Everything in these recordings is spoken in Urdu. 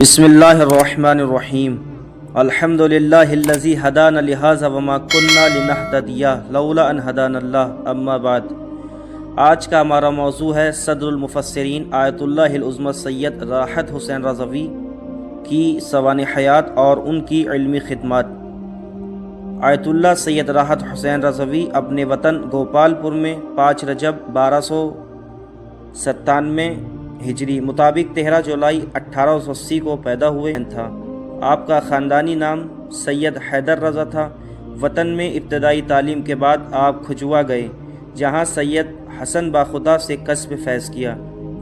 بسم اللہ الرحمن الرحیم الحمد للہ الذی ہدانا لہذا وما کننا لنہتدی لولا ان ہدانا اللہ اما بعد۔ آج کا ہمارا موضوع ہے صدر المفسرین آیت اللہ العظمی سید راحت حسین رضوی کی سوانح حیات اور ان کی علمی خدمات۔ آیت اللہ سید راحت حسین رضوی اپنے وطن گوپال پور میں 5 رجب 1297 ہجری مطابق 13 جولائی 1880 کو پیدا ہوئے تھا۔ آپ کا خاندانی نام سید حیدر رضا تھا۔ وطن میں ابتدائی تعلیم کے بعد آپ کھجوا گئے، جہاں سید حسن باخدا سے کسب فیض کیا۔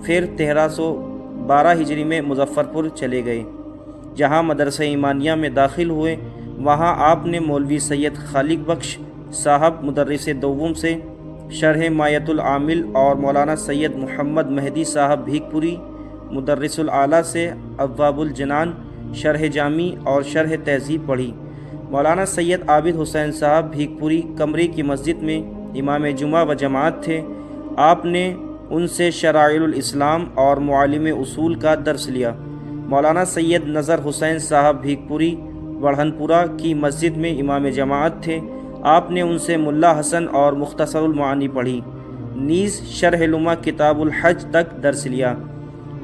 پھر 1312 ہجری میں مظفرپور چلے گئے، جہاں مدرسہ ایمانیہ میں داخل ہوئے۔ وہاں آپ نے مولوی سید خالق بخش صاحب مدرس دوم سے شرح مایت العامل اور مولانا سید محمد مہدی صاحب بھیک پوری مدرس الاعلیٰ سے ابواب الجنان شرح جامی اور شرح تہذیب پڑھی۔ مولانا سید عابد حسین صاحب بھیک پوری کمرے کی مسجد میں امام جمعہ و جماعت تھے۔ آپ نے ان سے شرائع الاسلام اور معالم اصول کا درس لیا۔ مولانا سید نظر حسین صاحب بھیک پوری بڑھن پورہ کی مسجد میں امام جماعت تھے۔ آپ نے ان سے ملا حسن اور مختصر المعانی پڑھی، نیز شرح لمع کتاب الحج تک درس لیا۔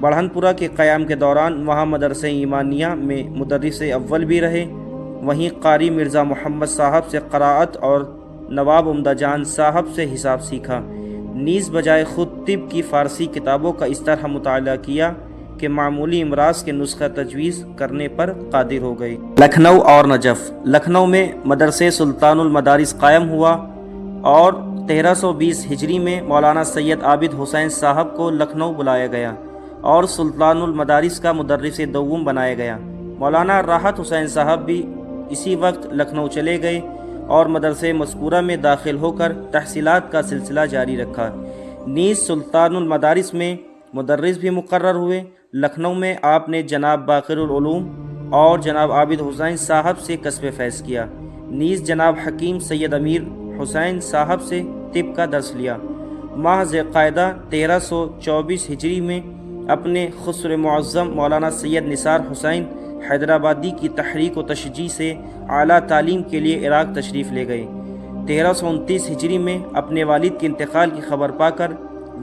بڑھن پورہ کے قیام کے دوران وہاں مدرسہ ایمانیہ میں مدرس اول بھی رہے۔ وہیں قاری مرزا محمد صاحب سے قراءت اور نواب عمدہ جان صاحب سے حساب سیکھا، نیز بجائے خود طب کی فارسی کتابوں کا اس طرح مطالعہ کیا کہ معمولی امراض کے نسخہ تجویز کرنے پر قادر ہو گئے۔ لکھنؤ اور نجف۔ لکھنؤ میں مدرسہ سلطان المدارس قائم ہوا اور 1320 ہجری میں مولانا سید عابد حسین صاحب کو لکھنؤ بلایا گیا اور سلطان المدارس کا مدرس دوم بنایا گیا۔ مولانا راحت حسین صاحب بھی اسی وقت لکھنؤ چلے گئے اور مدرسہ مذکورہ میں داخل ہو کر تحصیلات کا سلسلہ جاری رکھا، نیز سلطان المدارس میں مدرس بھی مقرر ہوئے۔ لکھنؤ میں آپ نے جناب باقر العلوم اور جناب عابد حسین صاحب سے کسب فیض کیا، نیز جناب حکیم سید امیر حسین صاحب سے طب کا درس لیا۔ ماہ ذی القعدہ 1324 ہجری میں اپنے خسر معظم مولانا سید نثار حسین حیدرآبادی کی تحریک و تشجیع سے اعلیٰ تعلیم کے لیے عراق تشریف لے گئے۔ 1329 ہجری میں اپنے والد کے انتقال کی خبر پا کر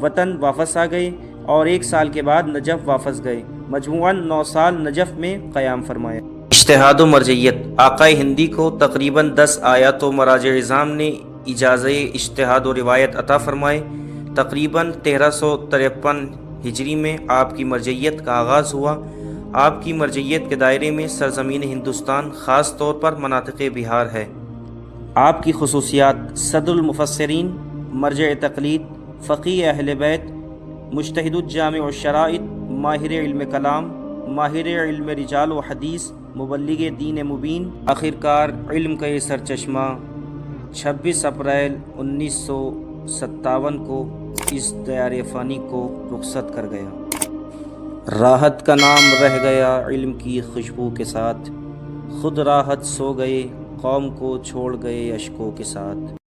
وطن واپس آ گئے اور 1 سال کے بعد نجف واپس گئے۔ مجموعاً 9 سال نجف میں قیام فرمایا۔ اجتہاد و مرجعیت۔ آقائے ہندی کو تقریباً 10 آیات و مراجع اعظام نے اجازہ اجتہاد و روایت عطا فرمائے۔ تقریباً 1353 ہجری میں آپ کی مرجعیت کا آغاز ہوا۔ آپ کی مرجعیت کے دائرے میں سرزمین ہندوستان، خاص طور پر مناطق بہار ہے۔ آپ کی خصوصیات: صدر المفسرین، مرجع تقلید، فقیہ اہل بیت، مجتہد الجامع الشرائط، ماہر علم کلام، ماہر علم رجال و حدیث، مبلغ دین مبین، آخرکار علم کا یہ سرچشمہ 26 اپریل 1957 کو اس دیار فانی کو رخصت کر گیا۔ راحت کا نام رہ گیا علم کی خوشبو کے ساتھ، خود راحت سو گئے، قوم کو چھوڑ گئے اشکوں کے ساتھ۔